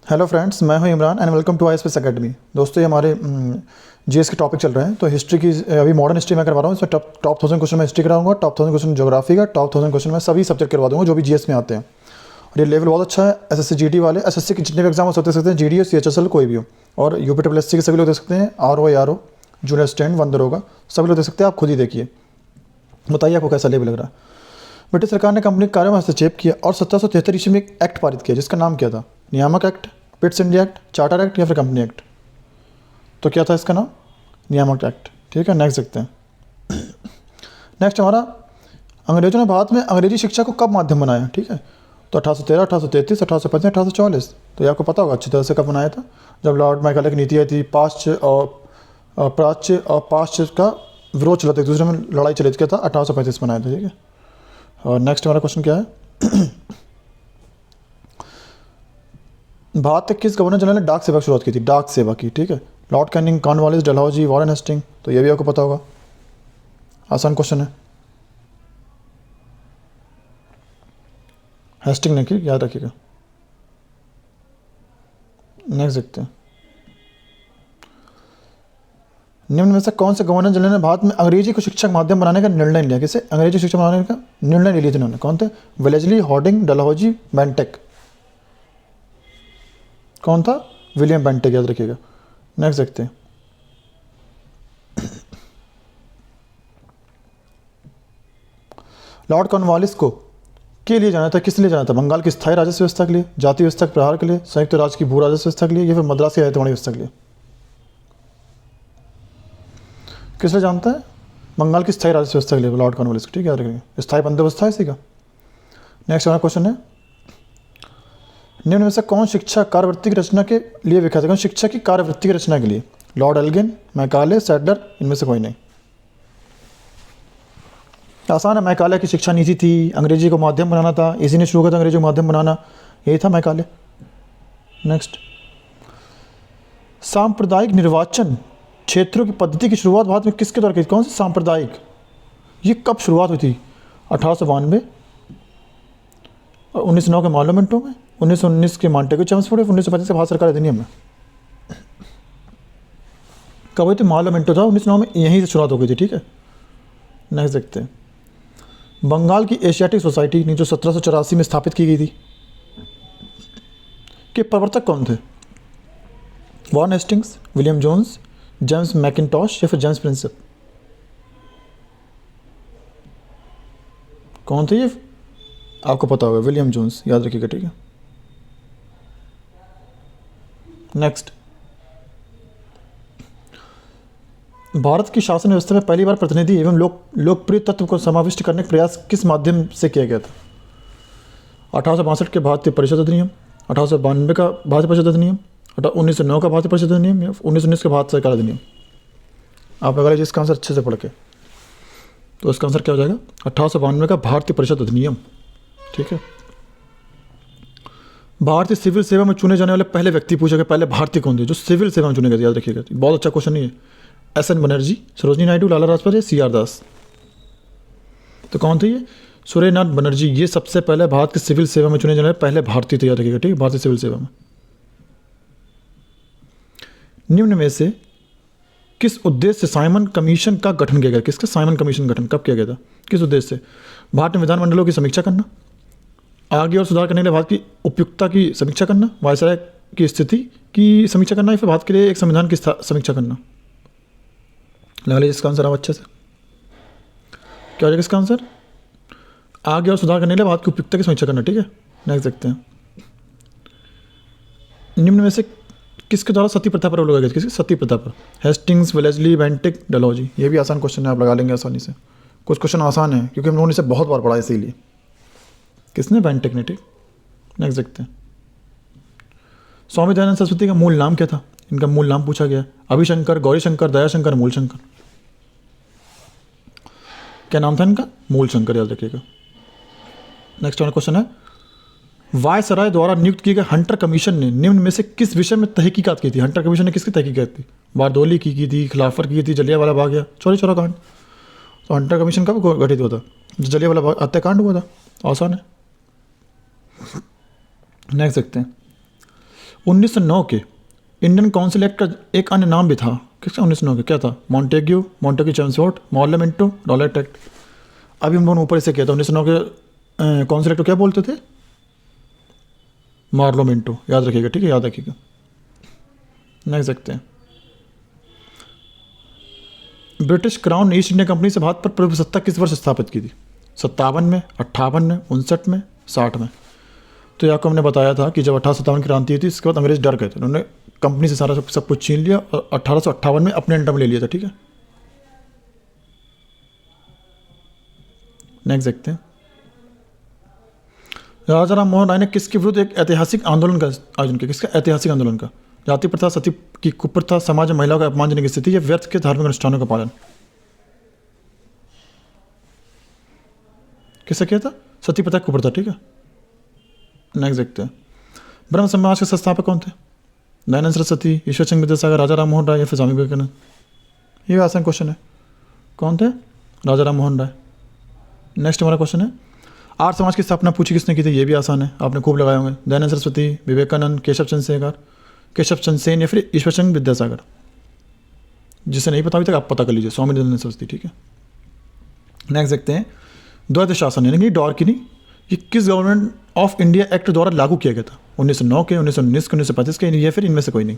Hello friends, मैं हूं Imran and welcome to ISPS academy. दोस्तों, ये हमारे जीएस के टॉपिक चल रहे हैं। तो हिस्ट्री की अभी मॉडर्न हिस्ट्री में करवा रहा हूँ। इसमें टॉप 1000 क्वेश्चन मैं हिस्ट्री कराऊंगा, टॉप 1000 क्वेश्चन ज्योग्राफी का, टॉप 1000 क्वेश्चन मैं सभी सब्जेक्ट करवा दूंगा जो भी जीएस में आते हैं। और ये लेवल बहुत अच्छा है। एसएससी जीडी वाले, एसएससी के जितने भी एग्जाम हो सकते हैं, जीडी हो, सीएचएसएल कोई भी हो, और यूपीएससी के सभी लोग दे सकते हैं। आरओ जूनियर स्टैंड वन दरोगा सभी लोग दे सकते हैं। आप खुद ही देखिए, बताइए आपको कैसा लेवल लग रहा है। ब्रिटिश सरकार ने कंपनी के कार्यों में हस्तक्षेप किया और 1773 ईस्वी में एक एक्ट पारित किया जिसका नाम क्या था? नियामक act, Pitt's India act, charter act या फिर कंपनी एक्ट? तो क्या था इसका नाम? नियामक एक्ट। ठीक है, नेक्स्ट देखते हैं। नेक्स्ट हमारा, अंग्रेजों ने भारत में अंग्रेजी शिक्षा को कब माध्यम बनाया? ठीक है, तो 1813, 1833, 1835, 1840। तो ये आपको पता होगा अच्छी तरह से कब बनाया था, जब लॉर्ड मैकाले की नीति आई थी। पाश्चात्य और पाश्चात्य का विरोध चला था, एक दूसरे में लड़ाई चली थी। क्या था? 1835 बनाया था। ठीक है, और नेक्स्ट हमारा क्वेश्चन क्या है? भारत तक किस गवर्नर जनरल ने डाक सेवा की शुरुआत की थी? डाक सेवा की। ठीक है, Lord Canning, Cornwallis, Dalhousie, Warren Hastings. तो ये भी आपको पता होगा, आसान क्वेश्चन है। हेस्टिंग ने की, याद रखिएगा। नेक्स्ट देखते हैं। निम्न में से कौन से गवर्नर जनरल ने भारत में अंग्रेजी को शिक्षा का माध्यम बनाने का निर्णय लिया? किसे अंग्रेजी शिक्षा बनाने का निर्णय लिया जिन्होंने? कौन थे? Wellesley, Hardinge, Dalhousie, Bentinck. कौन था? विलियम बेंटेक, याद रखिएगा। नेक्स्ट देखते हैं। लॉर्ड कॉर्नवालिस को के लिए जाना था, किस लिए जाना था? बंगाल की स्थायी राजस्व व्यवस्था के लिए, जाति व्यवस्था के प्रहार के लिए, संयुक्त राज्य की भू राजस्व व्यवस्था के लिए, या फिर मद्रास की राजतवाड़ी व्यवस्था के लिए? किस लिए जानता है? बंगाल की स्थायी राजस्व व्यवस्था के लिए लॉर्ड कॉर्नवालिस को। ठीक है, याद रखिएगा। स्थायी बंदोबस्त था इसी का। नेक्स्ट हमारा क्वेश्चन है, निम्न में से कौन शिक्षा कार्यवृत्ति की रचना के लिए विख्यात है? कौन शिक्षा की कार्यवृत्ति की रचना के लिए? लॉर्ड एल्गिन, मैकाले, सैडलर, इनमें से कोई नहीं। आसान है, मैकाले की शिक्षा नीति थी, अंग्रेजी को माध्यम बनाना था, इसी ने शुरू किया था अंग्रेजी को माध्यम बनाना, यही था मैकाले। नेक्स्ट, सांप्रदायिक निर्वाचन क्षेत्रों की पद्धति की शुरुआत भारत में किसके द्वारा की? कौन सी सांप्रदायिक? ये कब शुरुआत हुई थी? 1892 और 1909 के मार्लियामेंटों में, 1919 के मॉन्टेग्यू चैम्सफोर्ड, 1935 के भारत सरकार अधिनियम में। कब हुई थी? मार्लियामेंटो था 1909 में, यहीं से शुरुआत हो गई थी। ठीक है, नेक्स्ट देखते हैं। बंगाल की एशियाटिक सोसाइटी जो 1784 में स्थापित की गई थी, के प्रवर्तक कौन थे? Warren Hastings, William Jones, James Mackintosh या फिर जेम्स प्रिंसेप? कौन थे ये? आपको पता होगा, विलियम जोन्स, याद रखिएगा। ठीक है, नेक्स्ट, भारत की शासन व्यवस्था में पहली बार प्रतिनिधि एवं लोकप्रिय तत्व को समाविष्ट करने का प्रयास किस माध्यम से किया गया था? 1862 के भारतीय परिषद अधिनियम, 1892 का भारतीय परिषद अधिनियम, 1909 का भारतीय परिषद अधिनियम, या 1919 का भारत सरकार अधिनियम? आप लगा लीजिए इसका आंसर अच्छे से पढ़ के। तो इसका आंसर क्या हो जाएगा? 1892 का भारतीय परिषद अधिनियम। ठीक है, भारतीय सिविल सेवा में चुने जाने वाले पहले व्यक्ति पूछा गया, पहले भारतीय कौन थे जो सिविल सेवा में चुने गए? याद रखिएगा, बहुत अच्छा क्वेश्चन नहीं है। एस.एन. बनर्जी, सरोजनी नायडू, लाला राजपत या सी.आर. दास? तो कौन थे ये? सूर्यनाथ बनर्जी। ये सबसे पहले भारत के सिविल सेवा में चुने जाने वाले पहले भारतीय थे, याद रखिएगा। ठीक है, भारतीय सिविल सेवा में। निम्न में से किस उद्देश्य से साइमन कमीशन का गठन किया गया? किसका साइमन कमीशन गठन कब किया गया था? किस उद्देश्य से? भारत में विधानमंडलों की समीक्षा करना, आगे और सुधार करने के लिए भारत की उपयुक्तता की समीक्षा करना, वायसराय की स्थिति की समीक्षा करना, या फिर भारत के लिए एक संविधान की समीक्षा करना? लगा लीजिए इसका आंसर आप अच्छे से। क्या हो जाएगा इसका आंसर? आगे और सुधार करने के लिए भारत की उपयुक्तता की समीक्षा करना। ठीक है, नेक्स्ट देखते हैं। निम्न में से किसके द्वारा सती प्रथा पर रोक लगाया गया? किसकी सती प्रथा पर? Hastings, Wellesley, Bentinck, Dalhousie. ये भी आसान क्वेश्चन है, आप लगा लेंगे आसानी से। कुछ क्वेश्चन आसान है क्योंकि हम लोगों ने इसे बहुत बार पढ़ा है, इसीलिए। किसने? बेंटिक ने। ठीक, नेक्स्ट देखते हैं। स्वामी दयानंद सरस्वती का मूल नाम क्या था? इनका मूल नाम पूछा गया। अभिशंकर, गौरीशंकर, दयाशंकर, मूलशंकर? क्या नाम था इनका? मूलशंकर, याद रखिएगा। नेक्स्ट वाला क्वेश्चन है, वायसराय द्वारा नियुक्त किए गए हंटर कमीशन ने निम्न में से किस विषय में तहकीकात की थी? हंटर कमीशन ने किसकी तहकीकात की? बारदोली की थी, खिलाफत की थी, जलियांवाला बाग या चौरी चौरा कांड? तो हंटर कमीशन कब गठित हुआ था? जो जलियांवाला बाग हत्याकांड हुआ था। आसान है। नेक्स्ट देखते हैं। 1909 के इंडियन काउंसिल एक्ट का एक अन्य नाम भी था, किसका? 1909 के क्या था? मॉन्टेग्यू चेम्सफोर्ड, पार्लियामेंटो, रॉलेट एक्ट। अभी हम लोगों ऊपर से किया था 1909 के काउंसिल एक्ट को क्या बोलते थे? मार्लोमेंटो, याद रखिएगा, ठीक है, याद रखिएगा। नेक्स्ट देखते हैं, ब्रिटिश क्राउन ने ईस्ट इंडिया कंपनी से भारत पर प्रभुसत्ता किस वर्ष स्थापित की थी? 57 में, 58 में, 59 में, 60 में। तो ये आपको हमने बताया था कि जब 1857 की क्रांति हुई थी, इसके बाद अंग्रेज डर गए थे, उन्होंने कंपनी से सारा सब कुछ छीन लिया और 1858 में अपने अंडर में ले लिया था, ठीक है। नेक्स्ट देखते हैं, राजा राम मोहन राय ने किसके विरुद्ध एक ऐतिहासिक आंदोलन का आयोजन किया? किसका ऐतिहासिक आंदोलन का? जाति प्रथा, सती की कुप्रथा, समाज में महिलाओं का अपमानजनक स्थिति या व्यर्थ के धार्मिक अनुष्ठानों का पालन? किससे किया था? सती प्रथा कुप्रथा, ठीक है। नेक्स्ट देखते हैं, ब्रह्म समाज के संस्थापक कौन थे? दयानंद सरस्वती, ईश्वर चंद्र विद्यासागर, राजा राम मोहन राय या फिर स्वामी विवेकानंद? ये आसान क्वेश्चन है, कौन थे? राजा राम मोहन राय। नेक्स्ट हमारा क्वेश्चन है, आर्य समाज की स्थापना पूछी किसने की थी? ये भी आसान है, आपने खूब लगाए होंगे। दयानंद सरस्वती, विवेकानंद, केशव चंद्र सेन या फिर ईश्वर चंद्र विद्यासागर? जिसे नहीं पता अभी तक आप पता कर लीजिए, स्वामी दयानंद सरस्वती, ठीक है। नेक्स्ट देखते हैं, द्वैध शासन यानी डॉर की नहीं, ये किस गवर्नमेंट ऑफ इंडिया एक्ट द्वारा लागू किया गया था? 1909 के, 1919 के, 1935 के या फिर इनमें से कोई नहीं?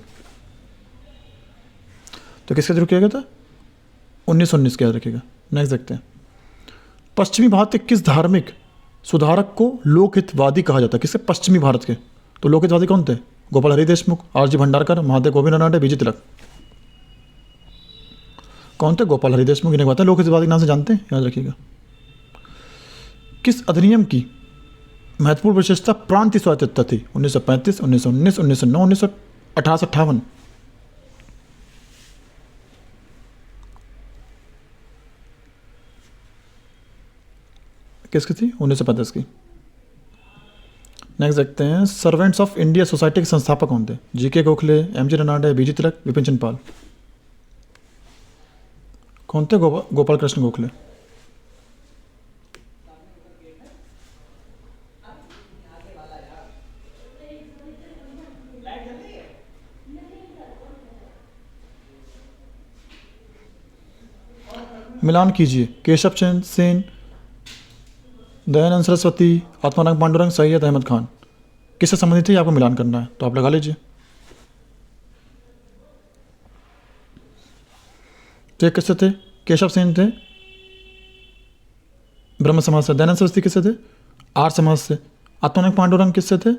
तो किसके थ्रू किया गया था? 1919 के, याद रखिएगा। नेक्स्ट देखते हैं, पश्चिमी भारत के किस धार्मिक सुधारक को लोकहितवादी कहा जाता है? किसके? पश्चिमी भारत के। तो लोकहितवादी कौन थे? गोपाल हरि देशमुख, आरजी भंडारकर, महादेव गोविंद रानडे, बीजी तिलक। कौन थे? गोपाल हरि देशमुख। इन्हें कहते हैं लोकहितवादी नाम से जानते हैं, याद रखिएगा। किस अधिनियम की महत्वपूर्ण विशेषता प्रांतीय स्वायत्तता थी? 1935, 1919, 1909, 1958? किसकी थी? 1935 की। नेक्स्ट देखते हैं, सर्वेंट्स ऑफ इंडिया सोसाइटी के संस्थापक कौन थे? जीके गोखले, एमजी रनाडे, बीजी तिलक, विपिन चंद्र पाल? कौन थे? गोपाल कृष्ण गोखले। मिलान कीजिए, केशव चंद्र सेन, दयानंद सरस्वती, आत्माराम पांडुरंग, सैयद अहमद खान, किससे संबंधित है? आपको मिलान करना है, तो आप लगा लीजिए। तो किससे थे? केशव सेन थे ब्रह्म समाज से, दयानंद सरस्वती किससे थे? आर्य समाज से, आत्माराम पांडुरंग किससे थे?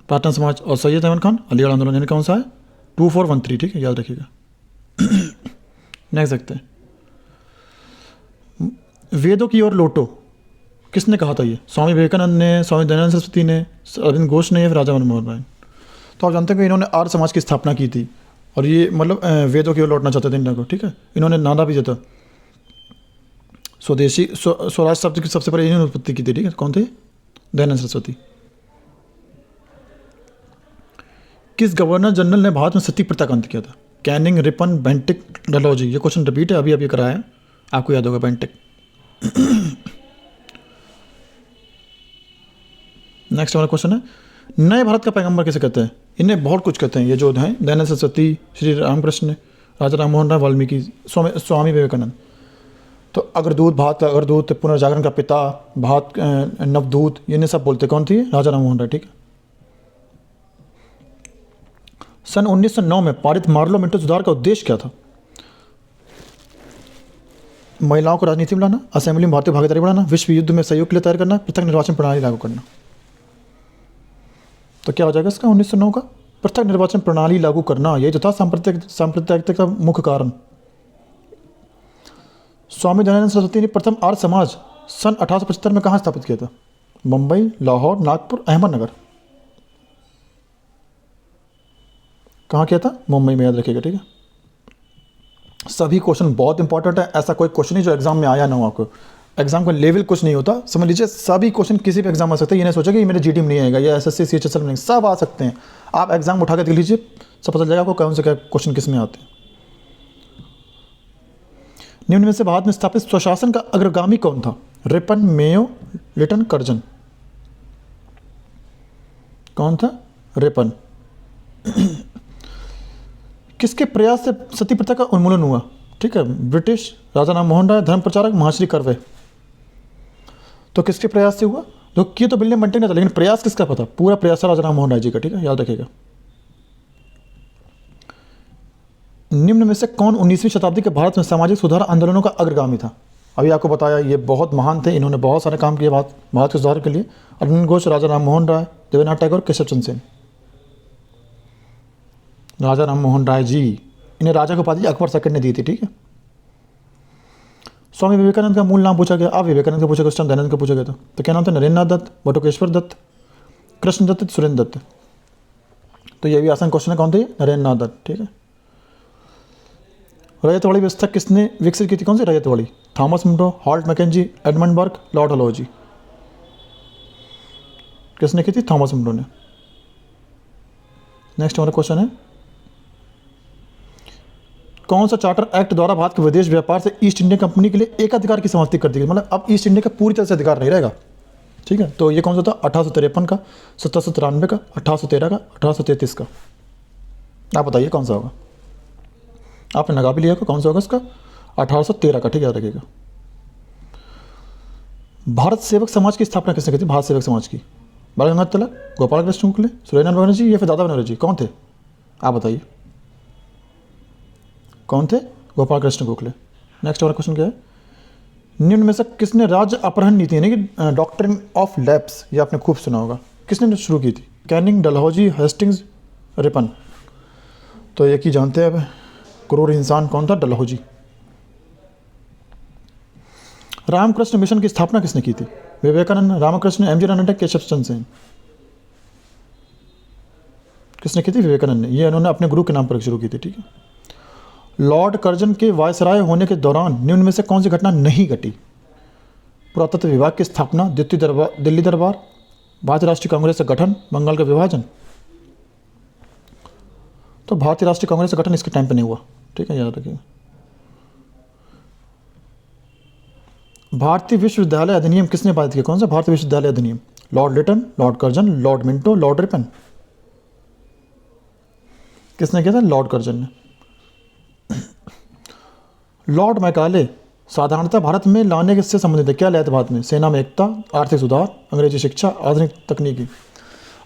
पाटन समाज, और सैयद अहमद खान अलीगढ़ आंदोलन, यानी कौन सा है? 2413, ठीक है, याद रखिएगा। नेक्स्ट देखते हैं, वेदों की ओर लौटो किसने कहा था? ये स्वामी विवेकानंद ने, स्वामी दयानंद सरस्वती ने, अरविंद घोष ने या फिर राजा मनमोहन राय? तो आप जानते हैं कि इन्होंने आर्य समाज की स्थापना की थी और ये मतलब वेदों की ओर लौटना चाहते थे इंडिया को, ठीक है। इन्होंने नारा भी दिया था स्वदेशी, स्वराज शब्द की सबसे पहले इन्होंने उत्पत्ति की थी, ठीक है। कौन थे? दयानंद सरस्वती। किस गवर्नर जनरल ने भारत में सती प्रथा का अंत किया था? Canning, Ripon, Bentinck, Dalhousie? ये क्वेश्चन रिपीट है, अभी अभी कराया है, आपको याद होगा, बेंटिक। नेक्स्ट हमारा क्वेश्चन है, नए भारत का पैगंबर किसे कहते हैं? इन्हें बहुत कुछ कहते हैं, ये जो हैं दयानंद सरस्वती, श्री रामकृष्ण, राजा राम मोहन राय, वाल्मीकि, स्वामी विवेकानंद। तो अग्रदूत, भारत का अग्रदूत, पुनर्जागरण का पिता, भारत नवदूत, ये सब बोलते। कौन थी? राजा राम मोहन राय, ठीक है। सन 1909 में पारित मार्लोमेंटो सुधार का उद्देश्य क्या था? महिलाओं को राजनीति में लाना, असेंबली में भारतीय भागीदारी बढ़ाना, विश्व युद्ध में सहयोग के लिए तैयार करना, पृथक निर्वाचन प्रणाली लागू करना। तो क्या हो जाएगा इसका? 1909 का पृथक निर्वाचन प्रणाली लागू करना, यही तो था सांप्रदायिकता का मुख्य कारण। स्वामी दयानंद सरस्वती ने प्रथम आर्य समाज सन 1875 में कहाँ स्थापित किया था? मुंबई, लाहौर, नागपुर, अहमदनगर? कहाँ किया था? मुंबई में, याद रखिएगा, ठीक है। सभी क्वेश्चन बहुत इंपॉर्टेंट है, ऐसा कोई क्वेश्चन नहीं जो एग्जाम में आया ना हो। आपको एग्जाम का लेवल कुछ नहीं होता, समझ लीजिए। सभी क्वेश्चन किसी भी एग्जाम आ सकते हैं, ये नहीं सोचा कि मेरे जीडी में नहीं आएगा या एसएससी सीएचएसएल में नहीं, सब आ सकते हैं। आप एग्जाम उठा के देख लीजिए, सब पता चलेगा आपको कौन से क्या क्वेश्चन किस में आते हैं। निम्न में से भारत में स्थापित स्वशासन का अग्रगामी कौन था? Ripon, Mayo, Lytton, Curzon? कौन था? रिपन। किसके प्रयास से सती प्रथा का उन्मूलन हुआ? ठीक है, ब्रिटिश, राजा राम मोहन राय, धर्म प्रचारक, महाश्री कर्वे। तो किसके प्रयास से हुआ? तो किए तो विलियम बेंटिक ने था, लेकिन प्रयास किसका पता? पूरा प्रयास था राजा राम मोहन राय जी का। ठीक है, याद रखिएगा। निम्न में से कौन 19वीं शताब्दी के भारत में सामाजिक सुधार आंदोलनों का अग्रगामी था? अभी आपको बताया, ये बहुत महान थे, इन्होंने बहुत सारे काम किए भारत के सुधार के लिए। अरविंद घोष, राजा राम मोहन राय, देवेंद्रनाथ टैगोर, केशव चंद्र सेन। राजा राम मोहन राय जी, इन्हें राजा की उपाधि अकबर सेकंड ने दी थी। ठीक है। स्वामी विवेकानंद का मूल नाम पूछा गया। अब विवेकानंद का पूछा गया, उस टाइम दयानंद का पूछा गया था। तो क्या नाम था? नरेंद्र नाथ दत्त, बटुकेश्वर दत्त, कृष्ण दत्त, सुरेंद्र दत्त। तो ये भी आसान क्वेश्चन है। कौन थे? नरेंद्र नाथ दत्त। ठीक है। रैयतवाड़ी व्यवस्था किसने विकसित की थी? कौन सी ryotwari? Thomas Munro, Holt Mackenzie, Edmund Burke, Lord Dalhousie. किसने की थी? थॉमस मुंडो ने। नेक्स्ट हमारा क्वेश्चन है, कौन सा चार्टर एक्ट द्वारा भारत के विदेश व्यापार से ईस्ट इंडिया कंपनी के लिए एकाधिकार की समाप्ति कर दी गई? मतलब अब ईस्ट इंडिया का पूरी तरह से अधिकार नहीं रहेगा। ठीक है। तो ये कौन सा था? 1853 का, 1793 का, 1813 का, 1833 का। आप बताइए कौन सा होगा? आपने लगा भी लिया कौन सा होगा इसका? 1813 का। ठीक है, याद रखिएगा। भारत सेवक समाज की स्थापना किसने की थी? भारत सेवक समाज की बाल गंगाधर तिलक, गोपाल कृष्ण गोखले, सूर्यनारायण बनर्जी या फिर दादा बनर्जी? कौन थे? आप बताइए कौन थे? गोपाल कृष्ण गोखले। नेक्स्ट हमारा क्वेश्चन क्या है, निम्न में से किसने राज्य अपहरण नीति यानी कि डॉक्ट्रिन ऑफ लैप्स, ये आपने खूब सुना होगा, किसने शुरू की थी? Canning, Dalhousie, Hastings, Ripon. तो एक ही जानते हैं अब, क्रूर इंसान कौन था? डलहौजी। रामकृष्ण मिशन की स्थापना किसने की थी? विवेकानंद, रामकृष्ण, एमजी रानडे, केशव चंद्र सेन। किसने की थी? विवेकानंद ने। ये इन्होंने अपने गुरु के नाम पर शुरू की थी। ठीक है। लॉर्ड कर्जन के वायसराय होने के दौरान निम्न में से कौन सी घटना नहीं घटी? पुरातत्व विभाग की स्थापना, दिल्ली दरबार, भारतीय राष्ट्रीय कांग्रेस का गठन, बंगाल का विभाजन। तो भारतीय राष्ट्रीय कांग्रेस का गठन इसके टाइम पे नहीं हुआ। ठीक है, याद रखिए। भारतीय विश्वविद्यालय अधिनियम किसने पारित किया? कौन सा भारतीय विश्वविद्यालय अधिनियम? Lord Lytton, Lord Curzon, Lord Minto, Lord Ripon. किसने किया था? लॉर्ड कर्जन ने। लॉर्ड मैकाले साधारणतः भारत में लाने से संबंधित है। क्या लाया था भारत में? सेना में एकता, आर्थिक सुधार, अंग्रेजी शिक्षा, आधुनिक तकनीकी।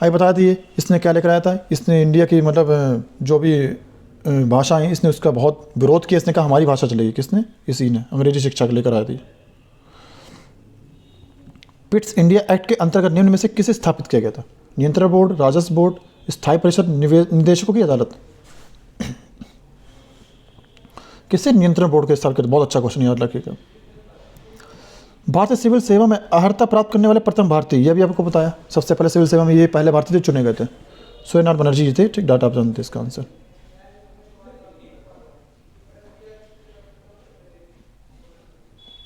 आइए बता दिए इसने क्या लेकर आया था। इसने इंडिया की मतलब जो भी भाषा है इसने उसका बहुत विरोध किया। इसने कहा हमारी भाषा चलेगी। किसने? इसी ने अंग्रेजी शिक्षा लेकर आया थी। पिट्स इंडिया एक्ट के अंतर्गत निम्न में से किसे स्थापित किया गया था? नियंत्रण बोर्ड, राजस्व बोर्ड, स्थायी परिषद, निदेशकों की अदालत। किसे नियंत्रण बोर्ड के स्थापित किया? बहुत अच्छा क्वेश्चन, याद रखिएगा। भारतीय सिविल सेवा में अर्हता प्राप्त करने वाले प्रथम भारतीय, यह भी आपको बताया। सबसे पहले सिविल सेवा में ये पहले भारतीय चुने गए थे, सूर्यनारायण बनर्जी जी थे। ठीक, डाटा आप जानते हैं इसका आंसर।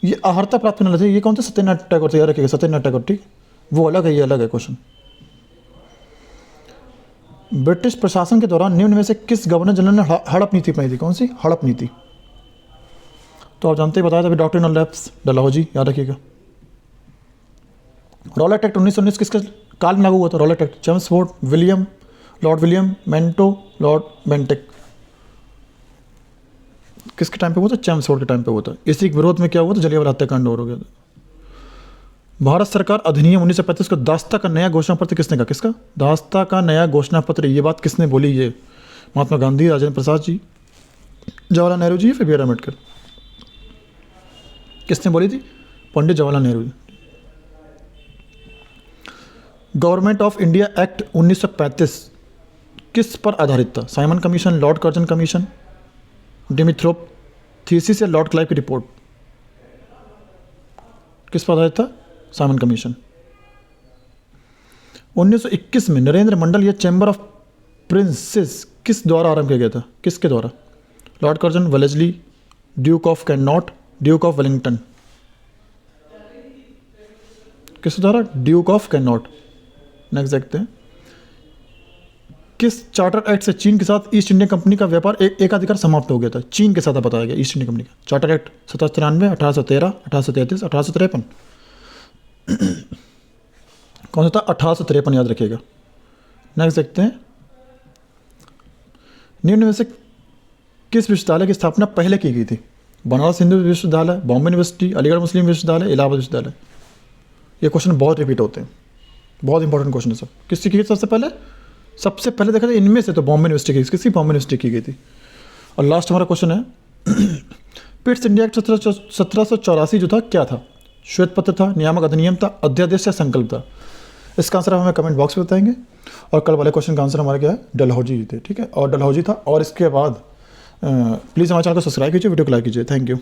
ये अर्हता प्राप्त करने वाले थे, ये कौन थे? सत्यनारायण टैगोर थे, याद रखिएगा। सत्यनारायण टैगोर। ठीक, वो अलग है, ये अलग है क्वेश्चन। ब्रिटिश प्रशासन के दौरान निम्न में से किस गवर्नर जनरल ने हड़प नीति अपनाई थी? कौन सी? हड़प नीति। तो आप जानते ही बताया था डॉक्ट्रिन ऑफ लैप्स, डलहौजी, याद रखिएगा। रॉलेट एक्ट 1919 किसके काल में लागू हुआ था? Rowlatt act Chelmsford, William, Lord William, Minto, Lord Bentinck. किसके टाइम पे हुआ था? चेम्सफोर्ड के टाइम पे हुआ था। इसी के विरोध में क्या हुआ था? जलियांवाला हत्याकांड हो गया था। भारत सरकार अधिनियम 1935 को दास्ता का नया घोषणा पत्र किसने कहा? किसका? दास्ता का नया घोषणा पत्र। ये बात किसने बोली? ये महात्मा गांधी, राजेंद्र प्रसाद जी, जवाहरलाल नेहरू जी, फिर बी आर अम्बेडकर। किसने बोली थी? Pandit Jawaharlal Nehru ji. Government of India act 1935 किस पर आधारित था? Simon commission, Lord Curzon commission, डिमिथ्रोप थीसिस या लॉर्ड क्लाइव की रिपोर्ट? किस पर आधारित था? Simon commission. 1921 में नरेंद्र मंडल या चैम्बर ऑफ प्रिंसेस किस द्वारा आरंभ किया गया था? किसके द्वारा? Lord Curzon, Wellesley, Duke of cannot, Duke of Wellington. किस द्वारा? Duke of cannot. नेक्स्ट देखते हैं, किस चार्टर एक्ट से चीन के साथ ईस्ट इंडिया कंपनी का व्यापार एकाधिकार समाप्त हो गया था? चीन के साथ बताया गया ईस्ट इंडिया कंपनी का। Charter act 1793, 1813, 1833, 1853। कौन सा था? 1853, याद रखिएगा। नेक्स्ट देखते हैं, निम्न में से किस विश्वविद्यालय की स्थापना पहले की गई थी? बनारस हिंदू विश्वविद्यालय, बॉम्बे यूनिवर्सिटी, अलीगढ़ मुस्लिम विश्वविद्यालय, इलाहाबाद विश्वविद्यालय। ये क्वेश्चन बहुत रिपीट होते हैं, बहुत इंपॉर्टेंट क्वेश्चन है सब। किसकी की गई सबसे पहले? सबसे पहले देखा जाए इनमें से तो बॉम्बे यूनिवर्सिटी की, किसकी? बॉम्बे यूनिवर्सिटी की गई थी। और लास्ट हमारा क्वेश्चन है पिट्स इंडिया एक्ट 1784 जो था क्या था? श्वेत पत्र था, नियामक अधिनियम था, अध्यादेश या संकल्प था? इसका आंसर आप हमें कमेंट बॉक्स में बताएंगे। और कल वाले क्वेश्चन का आंसर हमारा क्या है? डलहौजी थे, ठीक है, और डलहौजी था। और इसके बाद प्लीज़ हमारे चैनल को सब्सक्राइब कीजिए, वीडियो को लाइक कीजिए। Thank you.